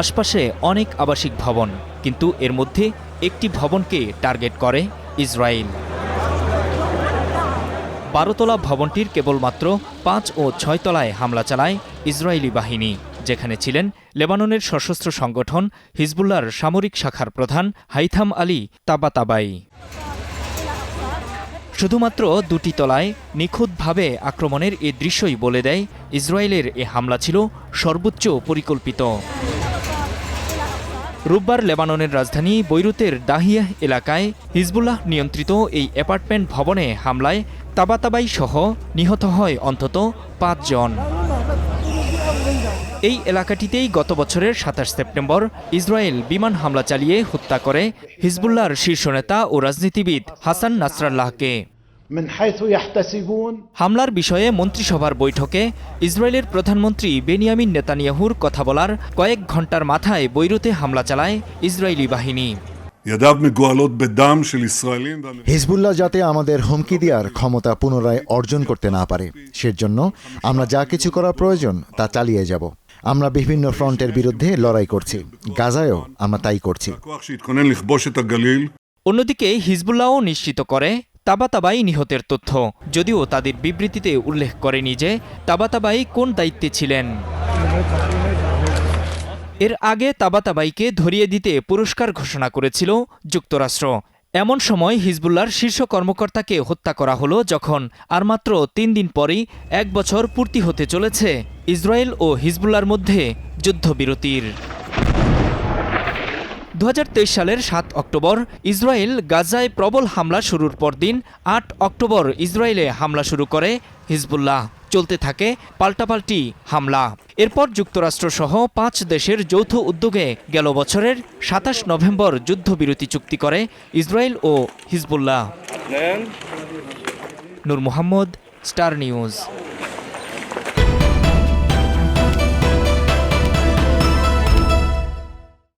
আশপাশে অনেক আবাসিক ভবন, কিন্তু এর মধ্যে একটি ভবনকে টার্গেট করে ইসরায়েল। 12 তলা ভবনটির কেবলমাত্র 5 ও 6 তলায় হামলা চালায় ইসরায়েলি বাহিনী, যেখানে ছিলেন লেবাননের সশস্ত্র সংগঠন হিজবুল্লাহর সামরিক শাখার প্রধান হাইথাম আলী তাবাতাবাই। শুধুমাত্র 2টি তলায় নিখুঁতভাবে আক্রমণের এ দৃশ্যই বলে দেয় ইসরায়েলের এ হামলা ছিল সর্বোচ্চ পরিকল্পিত। রোববার লেবাননের রাজধানী বৈরুতের দাহিয়াহ এলাকায় হিজবুল্লাহ নিয়ন্ত্রিত এই অ্যাপার্টমেন্ট ভবনে হামলায় তাবাতাবাই সহ নিহত হয় অন্তত 5 জন। এই এলাকাটিতেই গত বছরের 27 সেপ্টেম্বর ইসরায়েল বিমান হামলা চালিয়ে হত্যা করে হিজবুল্লাহর শীর্ষ নেতা ও রাজনীতিবিদ হাসান নাসরাল্লাহকে। হামলার বিষয়ে মন্ত্রিসভার বৈঠকে ইসরায়েলের প্রধানমন্ত্রী বেনিয়ামিন নেতানিয়াহুর কথা বলার কয়েক ঘণ্টার মাথায় বৈরুতে হামলা চালায় ইসরায়েলি বাহিনী। হিজবুল্লাহ যাতে আমাদের হুমকি দেওয়ার ক্ষমতা পুনরায় অর্জন করতে না পারে, সেজন্য আমরা যা কিছু করা প্রয়োজন তা চালিয়ে যাব। আমরা বিভিন্ন ফ্রন্টের বিরুদ্ধে লড়াই করছি, গাজায়ও আমরা তাই করছি। অন্যদিকে হিজবুল্লাহও নিশ্চিত করে তাবাতাবাই নিহতের তথ্য, যদিও তাদের বিবৃতিতে উল্লেখ করেনি যে তাবাতাবাই কোন দায়িত্বে ছিলেন। এর আগে তাবাতাবাইকে ধরিয়ে দিতে পুরস্কার ঘোষণা করেছিল যুক্তরাষ্ট্র। এমন সময় হিজবুল্লাহর শীর্ষ কর্মকর্তাকে হত্যা করা হলো যখন আর মাত্র 3 দিন পরই 1 বছর পূর্তি হতে চলেছে ইসরায়েল ও হিজবুল্লাহর মধ্যে যুদ্ধবিরতির। 2023 সালের 7 অক্টোবর ইসরায়েল গাজায় প্রবল হামলা শুরুর পরদিন 8 অক্টোবর ইসরায়েলে হামলা শুরু করে হিজবুল্লাহ। চলতে থাকে পাল্টাপাল্টি হামলা। এরপর যুক্তরাষ্ট্রসহ 5 দেশের যৌথ উদ্যোগে গেল বছরের 27 নভেম্বর যুদ্ধবিরতি চুক্তি করে ইসরায়েল ও হিজবুল্লাহ। নূর মোহাম্মদ, স্টার নিউজ।